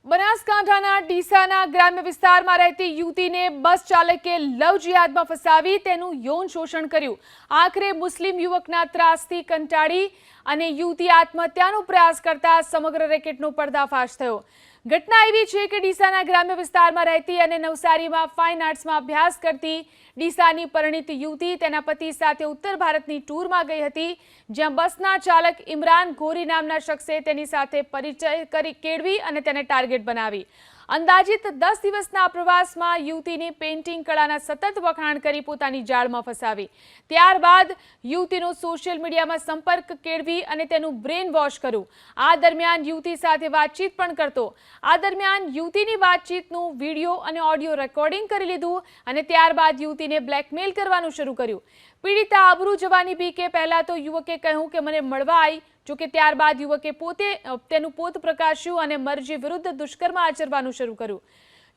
બનાસકાંઠાના ડીસાના ગ્રામ્ય વિસ્તારમાં રહેતી યુવતીને બસ ચાલકે લવ જિહાદમાં ફસાવી તેનું યૌન શોષણ કર્યું। આખરે મુસ્લિમ યુવકના ત્રાસથી કંટાળી અને યુવતી આત્મહત્યાનો પ્રયાસ કરતા સમગ્ર રેકેટનો પર્દાફાશ થયો। ઘટના એવી છે કે ડીસાના ગ્રામ્ય વિસ્તારમાં રહેતી અને નવસારીમાં ફાઇન આર્ટ્સમાં અભ્યાસ કરતી ડીસાની પરિણીત યુવતી તેના પતિ સાથે ઉત્તર ભારતની ટૂરમાં ગઈ હતી, જ્યાં બસના ચાલક ઇમરાન ઘોરી નામના શખ્સે તેની સાથે પરિચય કેળવી અને તેને ટાર્ગેટ બનાવી। અંદાજિત 10 દિવસના પ્રવાસમાં યુવતીની પેઇન્ટિંગ કળાના સતત વખાણ કરી પોતાની જાળમાં ફસાવી। ત્યારબાદ યુવતીનો સોશિયલ મીડિયામાં સંપર્ક કેળવી અને તેનું બ્રેન વોશ કર્યું। આ દરમિયાન યુવતી સાથે વાતચીત પણ કરતો। આ દરમિયાન યુવતીની વાતચીતનું વિડીયો અને ઓડિયો રેકોર્ડિંગ કરી લીધું અને ત્યારબાદ યુવતીને બ્લેકમેલ કરવાનું શરૂ કર્યું। પીડિતા આબરૂ જવાની બીકે પહેલા તો યુવકે કહ્યું કે મને મળવા આવી, જો કે ત્યારબાદ યુવકે પોતે તેનું પોત પ્રકાશ્યું અને મરજી વિરુદ્ધ દુષ્કર્મ આચરવાનું શરૂ કર્યું।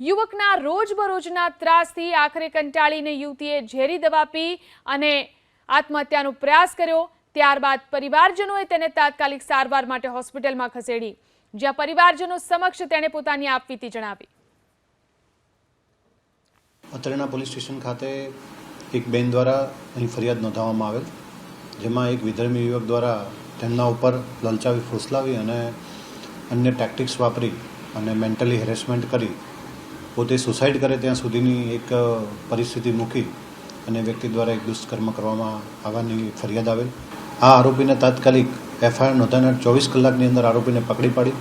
યુવકના રોજબરોજના ત્રાસથી આખરે કંટાળીને યુવતીએ ઝેરી દવા પી અને આત્મહત્યાનો પ્રયાસ કર્યો। ત્યારબાદ પરિવારજનોએ તેને તાત્કાલિક સારવાર માટે હોસ્પિટલમાં ખસેડી, જ્યાં પરિવારજનો સમક્ષ તેણે પોતાની આપવીતી જણાવી। અત્રેના પોલીસ સ્ટેશન ખાતે એક બેન દ્વારા અહીં ફરિયાદ નોંધાવવામાં આવેલ, જેમાં એક વિધર્મી યુવક દ્વારા તેમના ઉપર લલચાવી ફૂસલાવી અને અન્ય ટેક્ટિક્સ વાપરી અને મેન્ટલી હેરેસમેન્ટ કરી પોતે સુસાઇડ કરે ત્યાં સુધીની એક પરિસ્થિતિ મૂકી અને વ્યક્તિ દ્વારા એક દુષ્કર્મ કરવામાં આવવાની ફરિયાદ આવેલ। આ આરોપીને તાત્કાલિક એફઆઈઆર નોંધાનાર 24 કલાકની અંદર આરોપીને પકડી પાડી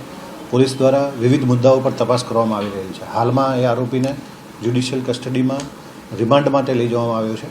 પોલીસ દ્વારા વિવિધ મુદ્દાઓ પર તપાસ કરવામાં આવી રહી છે। હાલમાં એ આરોપીને જ્યુડિશિયલ કસ્ટડીમાં રિમાન્ડ માટે લઈ જવામાં આવ્યો છે।